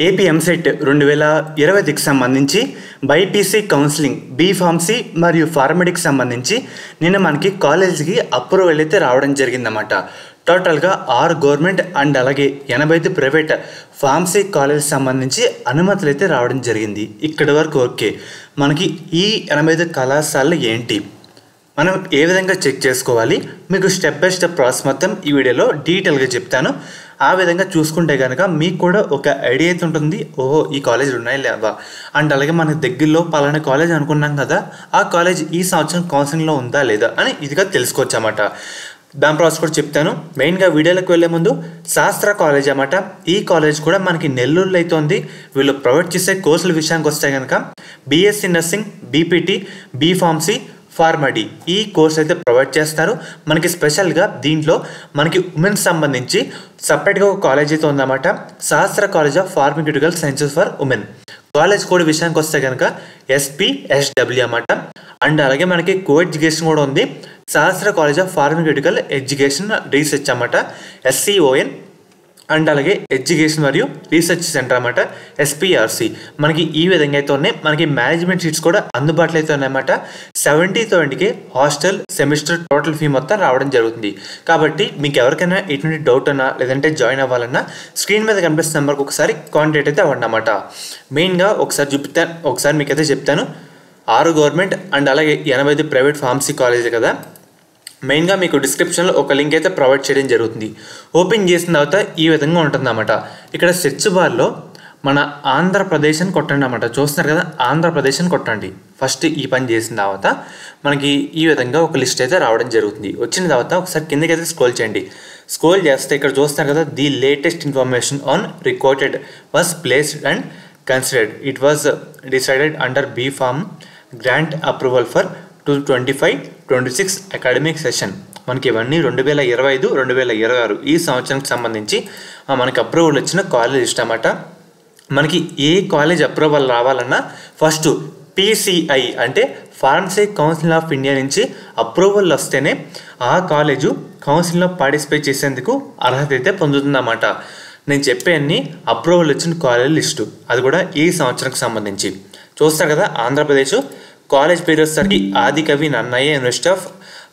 AP EAMCET 2020కి సంబంధించి BiPC counselling B Pharmacy మరియు ఫార్మడికి సంబంధించి నిన్న మనకి కాలేజీకి అప్రూవల్ అయితే రావడం జరిగిందన్నమాట. టోటల్గా 6 గవర్నమెంట్ అండ్ అలాగే 85 ప్రైవేట్ ఫార్మసీ కాలేజ్ సంబంధించి అనుమతులు అయితే రావడం జరిగింది. ఇక్కడి వరకు ఓకే. మనకి ఈ 85 కళాశాలలు ఏంటి, మనం ఏ విధంగా చెక్ చేసుకోవాలి, మీకు స్టెప్ బై స్టెప్ ప్రాసెస్ మొత్తం ఈ వీడియోలో డీటెయిల్గా చెప్తాను. ఆ విధంగా చూసుకుంటే కనుక మీకు కూడా ఒక ఐడియా అయితే ఉంటుంది, ఓహో ఈ కాలేజీలు ఉన్నాయి లేవా. అండ్ అలాగే మనకి దగ్గరలో పలానా కాలేజ్ అనుకున్నాం కదా, ఆ కాలేజ్ ఈ సంవత్సరం కౌన్సిలింగ్లో ఉందా లేదా అని ఇదిగా తెలుసుకోవచ్చు అన్నమాట. దాని ప్రాసెస్ కూడా చెప్తాను. మెయిన్గా వీడియోలోకి వెళ్ళే ముందు శాస్త్ర కాలేజ్ అన్నమాట. ఈ కాలేజ్ కూడా మనకి నెల్లూరులో అయితే ఉంది. వీళ్ళు ప్రొవైడ్ చేసే కోర్సుల విషయానికి వస్తే కనుక BSc nursing, BPT, B Pharmacy, PharmD ఈ కోర్స్ అయితే ప్రొవైడ్ చేస్తారు. మనకి స్పెషల్గా దీంట్లో మనకి ఉమెన్స్ సంబంధించి సపరేట్గా ఒక కాలేజ్ అయితే ఉందన్నమాట. శాస్త్ర college of pharmaceutical sciences for women. College code విషయానికి వస్తే కనుక SPSW అన్నమాట. అండ్ అలాగే మనకి కో ఎడ్యుకేషన్ కూడా ఉంది. శాస్త్ర college of pharmaceutical education research అన్నమాట, SCON. అండ్ అలాగే ఎడ్యుకేషన్ మరియు రీసెర్చ్ సెంటర్ అన్నమాట, SPRC. మనకి ఈ విధంగా అయితే ఉన్నాయి. మనకి మేనేజ్మెంట్ సీట్స్ కూడా అందుబాటులో అయితే ఉన్నాయన్నమాట. 70,000కి హాస్టల్ సెమిస్టర్ టోటల్ ఫీ మొత్తం రావడం జరుగుతుంది. కాబట్టి మీకు ఎవరికైనా ఎటువంటి డౌట్ అన్నా లేదంటే జాయిన్ అవ్వాలన్నా స్క్రీన్ మీద కనిపిస్తున్న నెంబర్కి ఒకసారి కాంటాక్ట్ అయితే అవ్వండి అన్నమాట. మెయిన్గా ఒకసారి మీకైతే చెప్తాను. 6 గవర్నమెంట్ అండ్ అలాగే 85 ప్రైవేట్ ఫార్మసీ కాలేజీ కదా. మెయిన్గా మీకు డిస్క్రిప్షన్లో ఒక లింక్ అయితే ప్రొవైడ్ చేయడం జరుగుతుంది. ఓపెన్ చేసిన తర్వాత ఈ విధంగా ఉంటుందన్నమాట. ఇక్కడ సెర్చ్ బార్లో మన ఆంధ్రప్రదేశ్ అని కొట్టండి అన్నమాట. చూస్తున్నారు కదా, ఆంధ్రప్రదేశ్ అని కొట్టండి. ఫస్ట్ ఈ పని చేసిన తర్వాత మనకి ఈ విధంగా ఒక లిస్ట్ అయితే రావడం జరుగుతుంది. వచ్చిన తర్వాత ఒకసారి కిందకి అయితే స్క్రోల్ చేయండి. స్క్రోల్ చేస్తే ఇక్కడ చూస్తున్నారు కదా, the latest information on recorded was placed and considered. It was decided under be form grant approval for 2025-26 academic session. మనకి ఇవన్నీ 2025-2026 ఈ సంవత్సరానికి సంబంధించి మనకి అప్రూవల్ వచ్చిన కాలేజ్ లిస్ట్ అన్నమాట. మనకి ఏ కాలేజ్ అప్రూవల్ రావాలన్నా ఫస్ట్ PCI అంటే ఫార్మసీ కౌన్సిల్ ఆఫ్ ఇండియా నుంచి అప్రూవల్ వస్తేనే ఆ కాలేజు కౌన్సిల్లో పార్టిసిపేట్ చేసేందుకు అర్హత అయితే పొందుతుందన్నమాట. నేను చెప్పే అన్ని అప్రూవల్ వచ్చిన కాలేజ్ లిస్టు, అది కూడా ఈ సంవత్సరానికి సంబంధించి. చూస్తారు కదా, ఆంధ్రప్రదేశ్ కాలేజ్ పేరు వచ్చేసరికి ఆదికవి Nannaya university of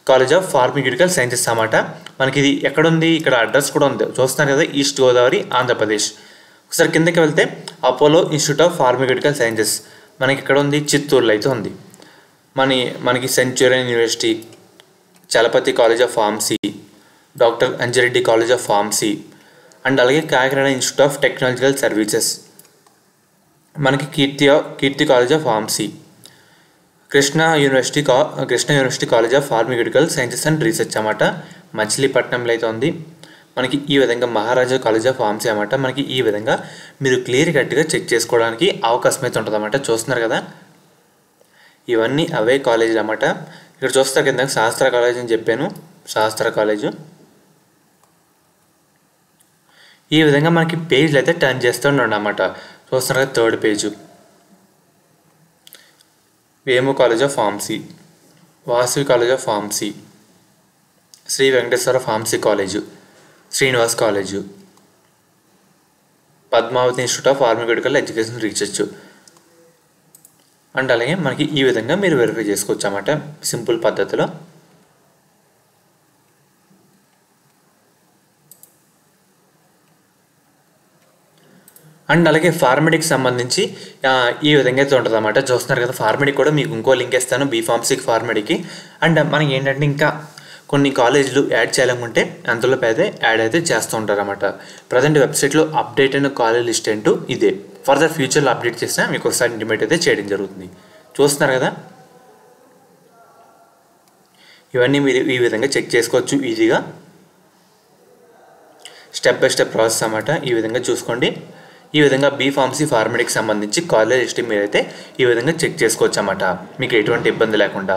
college of pharmaceutical sciences అన్నమాట. మనకి ఇది ఎక్కడుంది, ఇక్కడ అడ్రస్ కూడా ఉంది. చూస్తున్నారు కదా, ఈస్ట్ గోదావరి, ఆంధ్రప్రదేశ్. ఒకసారి కిందకి వెళ్తే Apollo institute of pharmaceutical sciences మనకి ఇక్కడ ఉంది, చిత్తూరులో అయితే ఉంది. మనకి Centurion university, Chalapathi college of pharmacy, doctor Anji Reddy college of pharmacy, and అలాగే Kakinada institute of technological services, మనకి కీర్తి college of pharmacy, Krishna university college of pharmaceutical sciences and research అన్నమాట. మచిలీపట్నంలో అయితే ఉంది. మనకి ఈ విధంగా మహారాజా కాలేజ్ ఆఫ్ ఫార్మసీ అన్నమాట. మనకి ఈ విధంగా మీరు క్లియర్ కట్గా చెక్ చేసుకోవడానికి అవకాశం అయితే ఉంటుంది అన్నమాట. చూస్తున్నారు కదా, ఇవన్నీ అవే కాలేజీలు అన్నమాట. ఇక్కడ చూస్తారు కింద శాస్త్ర కాలేజ్ అని చెప్పాను, శాస్త్ర కాలేజు. ఈ విధంగా మనకి పేజ్లు అయితే టర్న్ చేస్తూ ఉండండి అన్నమాట. చూస్తున్నారు కదా, 3rd page Vemu college of pharmacy, Vasavi college of pharmacy, Shri Venkateswara pharmacy college, Srinivas college, Padmavathi institute of pharmaceutical education research. And అలాగే మనకి ఈ విధంగా మీరు వెరిఫై చేసుకోవచ్చు అన్నమాట, సింపుల్ పద్ధతిలో. అండ్ అలాగే ఫార్మడీకి సంబంధించి ఈ విధంగా అయితే ఉంటుంది అన్నమాట. చూస్తున్నారు కదా, ఫార్మడీ కూడా మీకు ఇంకో లింక్ ఇస్తాను, బీఫార్మసీకి ఫార్మడీకి. అండ్ మనకి ఏంటంటే ఇంకా కొన్ని కాలేజీలు యాడ్ చేయాలనుకుంటే అందులో అయితే యాడ్ అయితే చేస్తూ ఉంటారు అన్నమాట. ప్రజెంట్ వెబ్సైట్లో అప్డేట్ అయిన కాలేజ్ లిస్ట్ ఏంటో ఇదే. ఫర్దర్ ఫ్యూచర్లో అప్డేట్ చేసినా మీకు ఒకసారి ఇంటిమేట్ అయితే చేయడం జరుగుతుంది. చూస్తున్నారు కదా, ఇవన్నీ మీరు ఈ విధంగా చెక్ చేసుకోవచ్చు ఈజీగా. స్టెప్ బై స్టెప్ ప్రాసెస్ అన్నమాట. ఈ విధంగా చూసుకోండి. ఈ విధంగా బీఫార్మసీ ఫార్మడీకి సంబంధించి కాలేజ్ లిస్ట్ మీరైతే ఈ విధంగా చెక్ చేసుకోవచ్చు అన్నమాట, మీకు ఎటువంటి ఇబ్బంది లేకుండా.